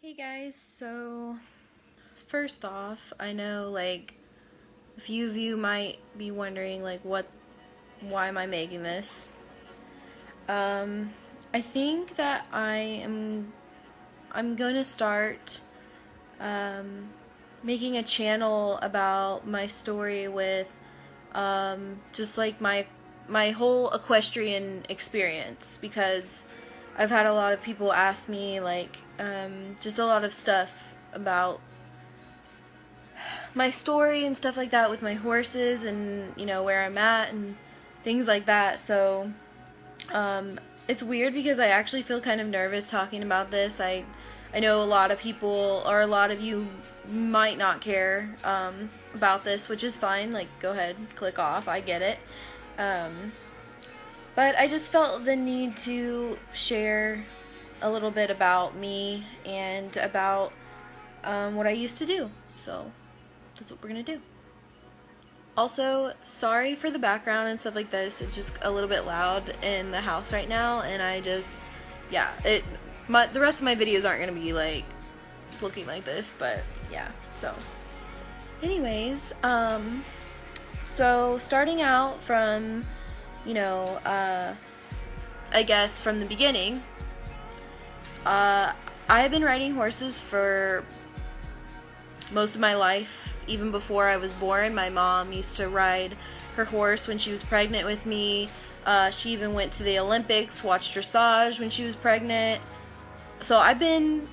Hey guys, so first off, I know like a few of you might be wondering like why am I making this? I think that I'm going to start making a channel about my story with just like my whole equestrian experience, because I've had a lot of people ask me like just a lot of stuff about my story and stuff like that with my horses, and you know where I'm at and things like that. So it's weird because I actually feel kind of nervous talking about this. I know a lot of people, or a lot of you, might not care about this, which is fine. Like, go ahead, click off. I get it. But I just felt the need to share a little bit about me and about what I used to do. So that's what we're gonna do. Also, sorry for the background and stuff like this. It's just a little bit loud in the house right now, and the rest of my videos aren't gonna be like looking like this, but yeah. So anyways, so starting out from, I guess from the beginning, I've been riding horses for most of my life. Even before I was born, my mom used to ride her horse when she was pregnant with me. She even went to the Olympics, watched dressage when she was pregnant. So I've been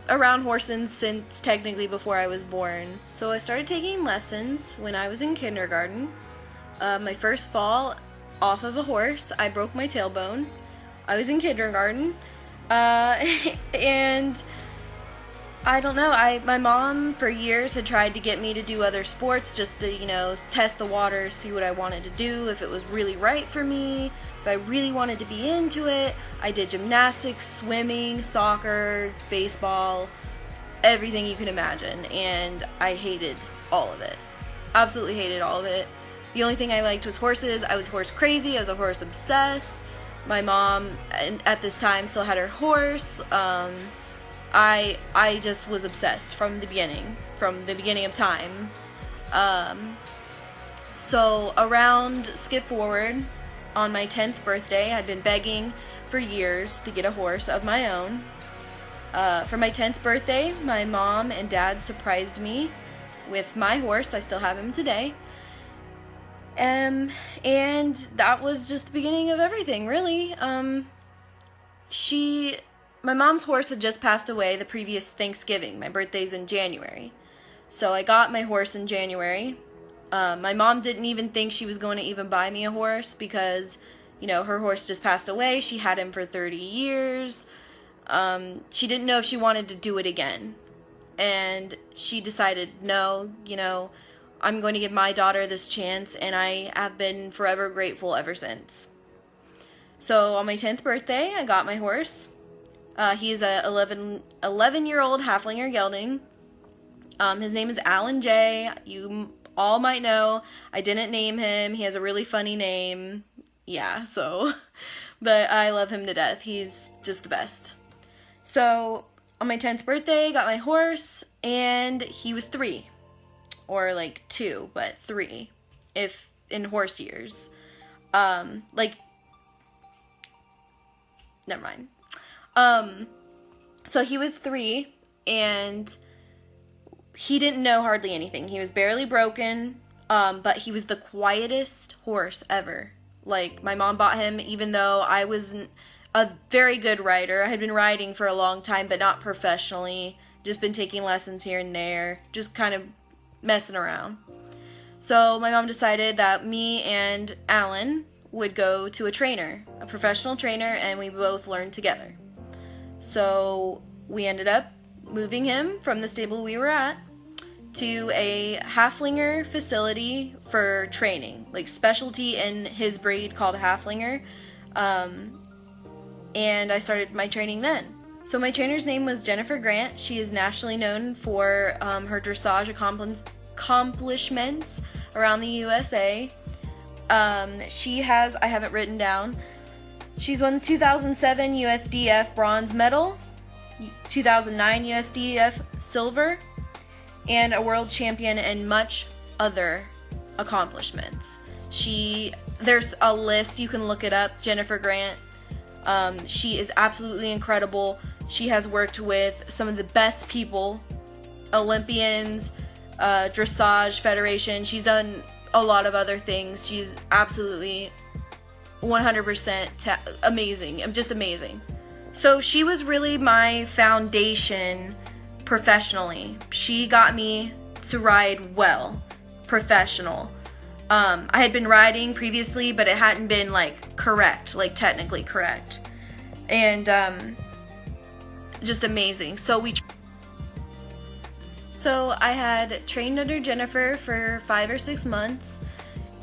around horses since technically before I was born. So I started taking lessons when I was in kindergarten. My first fall off of a horse, I broke my tailbone. I was in kindergarten. And I don't know, my mom for years had tried to get me to do other sports just to, test the waters, see what I wanted to do, if it was really right for me, if I really wanted to be into it. I did gymnastics, swimming, soccer, baseball, everything you can imagine, and I hated all of it. Absolutely hated all of it. The only thing I liked was horses. I was horse crazy. I was a horse obsessed. My mom, at this time, still had her horse. I just was obsessed from the beginning of time. So around, skip forward, on my 10th birthday, I'd been begging for years to get a horse of my own. For my 10th birthday, my mom and dad surprised me with my horse. I still have him today. And that was just the beginning of everything, really. My mom's horse had just passed away the previous Thanksgiving. My birthday's in January. So I got my horse in January. My mom didn't even think she was going to even buy me a horse because, her horse just passed away. She had him for 30 years. She didn't know if she wanted to do it again. And she decided, no, I'm going to give my daughter this chance, and I have been forever grateful ever since. So on my 10th birthday, I got my horse. He's a 11-year-old Haflinger gelding. His name is Alan J. You all might know. I didn't name him. He has a really funny name. Yeah, so, but I love him to death. He's just the best. So on my 10th birthday, got my horse, and he was 3. Or like 2, but 3, if in horse years. Never mind. So he was 3, and he didn't know hardly anything. He was barely broken, but he was the quietest horse ever. Like, my mom bought him even though I wasn't a very good rider. I had been riding for a long time, but not professionally. Just been taking lessons here and there. Just kind of messing around. So my mom decided that me and Alan would go to a professional trainer, and we both learned together. So we ended up moving him from the stable we were at to a Haflinger facility for training, like specialty in his breed called Haflinger. And I started my training then. So my trainer's name was Jennifer Grant. She is nationally known for her dressage accomplishments around the USA. She has, I have it written down, she's won the 2007 USDF bronze medal. 2009 USDF silver, and a world champion and much other accomplishments. There's a list, you can look it up, Jennifer Grant. She is absolutely incredible. She has worked with some of the best people, Olympians, Dressage Federation. She's done a lot of other things. She's absolutely 100% amazing. Just amazing. So she was really my foundation professionally. She got me to ride well, professional. I had been riding previously, but it hadn't been like correct, like technically correct. And just amazing. So I had trained under Jennifer for 5 or 6 months,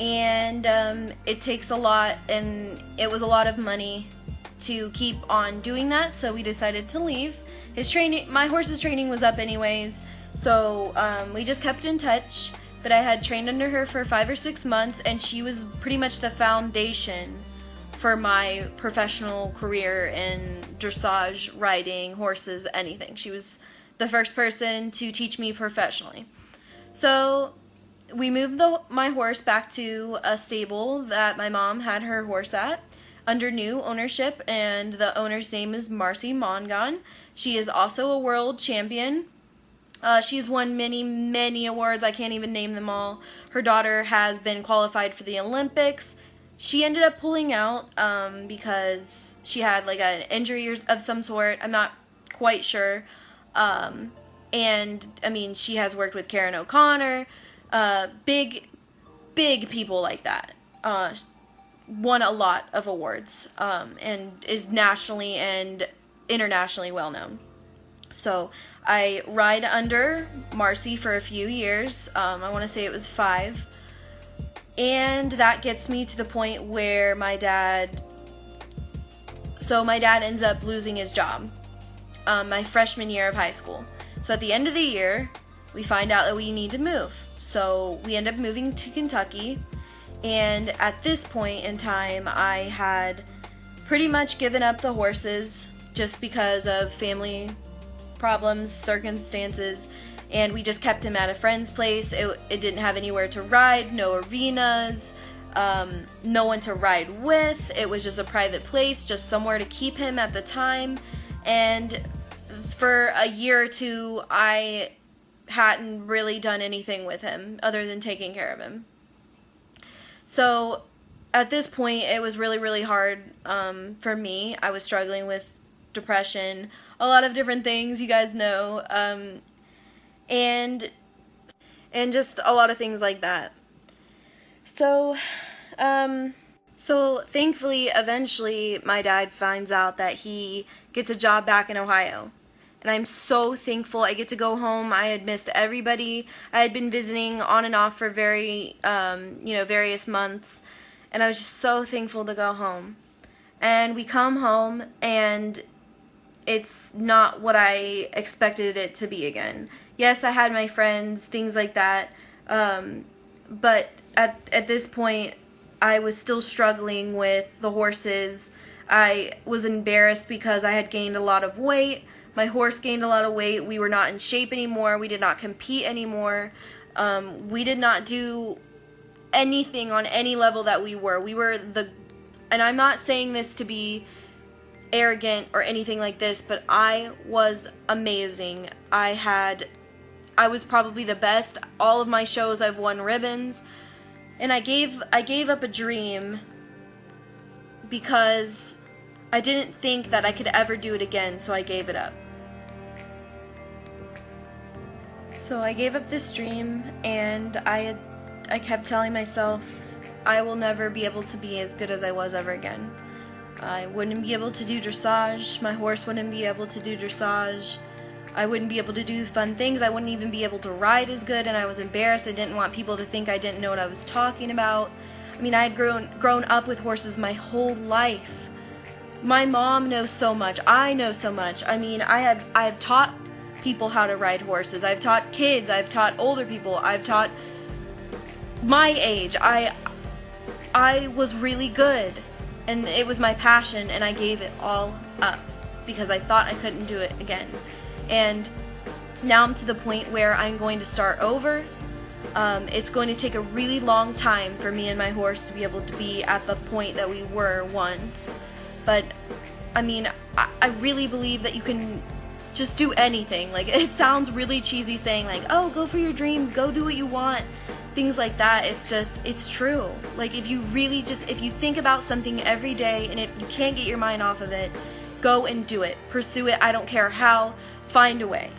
and it takes a lot, and it was a lot of money to keep on doing that, so we decided to leave. My horse's training was up anyways, so we just kept in touch. But I had trained under her for 5 or 6 months, and she was pretty much the foundation for my professional career in dressage, riding, horses, anything. She was the first person to teach me professionally. So we moved my horse back to a stable that my mom had her horse at under new ownership, and the owner's name is Marcy Mongan. She is also a world champion. She's won many, many awards. I can't even name them all. Her daughter has been qualified for the Olympics. She ended up pulling out because she had like an injury of some sort. I'm not quite sure. And I mean, she has worked with Karen O'Connor, big people like that. Won a lot of awards, and is nationally and internationally well known. So I ride under Marcy for a few years. I want to say it was 5. And that gets me to the point where my dad ends up losing his job my freshman year of high school. So at the end of the year, we find out that we need to move. So we end up moving to Kentucky. And at this point in time, I had pretty much given up the horses just because of family problems, circumstances, and we just kept him at a friend's place. It didn't have anywhere to ride, no arenas, no one to ride with. It was just a private place, just somewhere to keep him at the time. And for a year or 2, I hadn't really done anything with him other than taking care of him. So at this point, it was really, really hard for me. I was struggling with depression, a lot of different things, you guys know, and just a lot of things like that. So thankfully, eventually, my dad finds out that he gets a job back in Ohio. And I'm so thankful. I get to go home. I had missed everybody. I had been visiting on and off for various months. And I was just so thankful to go home. And we come home, and it's not what I expected it to be again. Yes, I had my friends, things like that. But at this point, I was still struggling with the horses. I was embarrassed because I had gained a lot of weight. My horse gained a lot of weight. We were not in shape anymore. We did not compete anymore. We did not do anything on any level that we were. And I'm not saying this to be arrogant or anything like this, but I was amazing. I was probably the best. All of my shows I've won ribbons. And I gave up a dream because I didn't think that I could ever do it again, so I gave it up. So I gave up this dream, and I kept telling myself I will never be able to be as good as I was ever again. I wouldn't be able to do dressage. My horse wouldn't be able to do dressage. I wouldn't be able to do fun things. I wouldn't even be able to ride as good, and I was embarrassed. I didn't want people to think I didn't know what I was talking about. I mean, I had grown up with horses my whole life. My mom knows so much. I know so much. I mean, I have taught people how to ride horses. I've taught kids. I've taught older people. I've taught my age. I was really good, and it was my passion, and I gave it all up. because I thought I couldn't do it again. And now I'm to the point where I'm going to start over. It's going to take a really long time for me and my horse to be able to be at the point that we were once. But, I mean, I really believe that you can just do anything. Like, it sounds really cheesy saying, like, oh, go for your dreams, go do what you want, things like that. It's true. Like, if you really if you think about something every day and you can't get your mind off of it, go and do it. Pursue it. I don't care how. Find a way.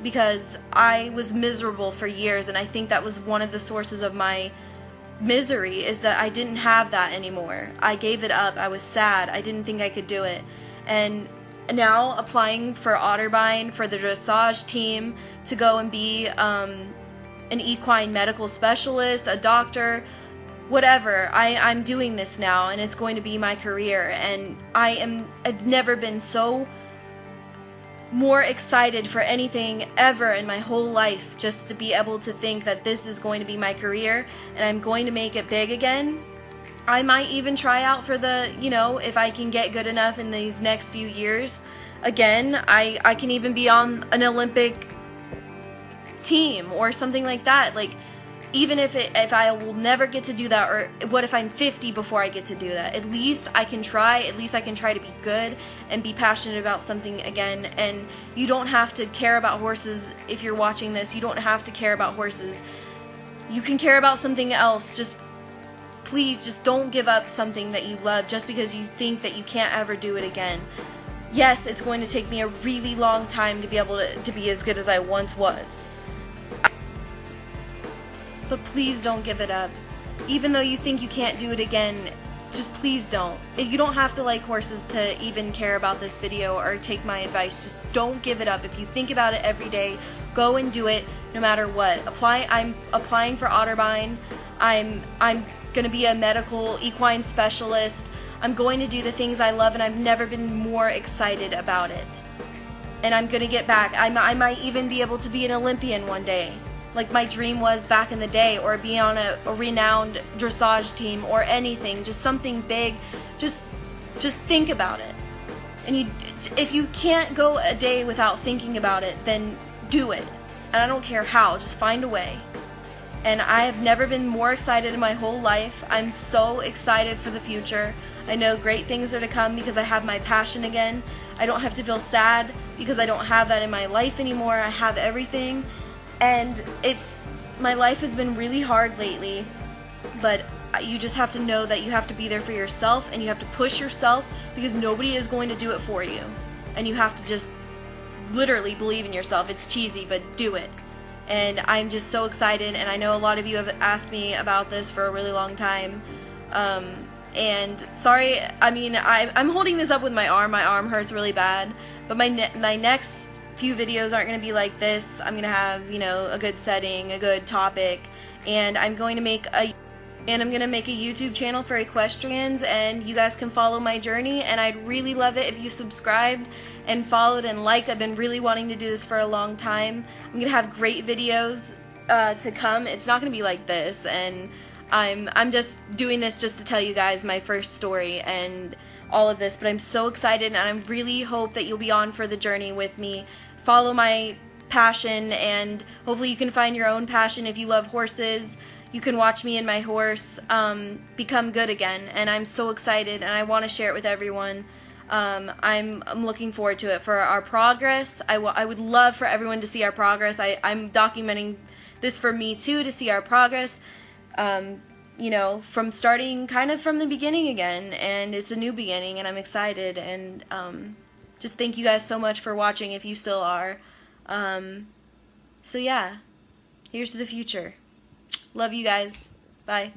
Because I was miserable for years, and I think that was one of the sources of my misery, is that I didn't have that anymore. I gave it up. I was sad. I didn't think I could do it. And now applying for Otterbein, for the dressage team, to go and be an equine medical specialist, a doctor, whatever. I'm doing this now, and it's going to be my career. And I've never been so more excited for anything ever in my whole life, just to be able to think that this is going to be my career and I'm going to make it big again. I might even try out for the, if I can get good enough in these next few years, again, I can even be on an Olympic team or something like that. Like, even if I will never get to do that, or what if I'm 50 before I get to do that? At least I can try. At least I can try to be good and be passionate about something again. And you don't have to care about horses. If you're watching this, you don't have to care about horses. You can care about something else. Please, just don't give up something that you love just because you think that you can't ever do it again. Yes, it's going to take me a really long time to be able to be as good as I once was. But please don't give it up. Even though you think you can't do it again, just please don't. You don't have to like horses to even care about this video or take my advice. Just don't give it up. If you think about it every day, go and do it no matter what. I'm applying for Otterbein. I'm going to be a medical equine specialist. I'm going to do the things I love, and I've never been more excited about it. And I'm going to get back. I might even be able to be an Olympian one day, like my dream was back in the day, or be on a renowned dressage team or anything, just something big. Just think about it. And if you can't go a day without thinking about it, then do it. And I don't care how, just find a way. And I have never been more excited in my whole life. I'm so excited for the future. I know great things are to come because I have my passion again. I don't have to feel sad because I don't have that in my life anymore. I have everything. And my life has been really hard lately, but you just have to know that you have to be there for yourself, and you have to push yourself, because nobody is going to do it for you. And you have to just literally believe in yourself. It's cheesy, but do it. And I'm just so excited, and I know a lot of you have asked me about this for a really long time. And sorry, I mean, I'm holding this up with my arm. My arm hurts really bad, but my next few videos aren't going to be like this. I'm going to have, a good setting, a good topic, and I'm going to make a YouTube channel for equestrians, and you guys can follow my journey, and I'd really love it if you subscribed and followed and liked. I've been really wanting to do this for a long time. I'm going to have great videos to come. It's not going to be like this, and I'm just doing this just to tell you guys my first story and all of this, but I'm so excited, and I really hope that you'll be on for the journey with me. Follow my passion, and hopefully you can find your own passion. If you love horses, you can watch me and my horse become good again, and I'm so excited, and I want to share it with everyone. I'm looking forward to it, for our progress. I would love for everyone to see our progress. I'm documenting this for me too, to see our progress, from starting kind of from the beginning again, and it's a new beginning, and I'm excited, and just thank you guys so much for watching, if you still are. So yeah, here's to the future. Love you guys. Bye.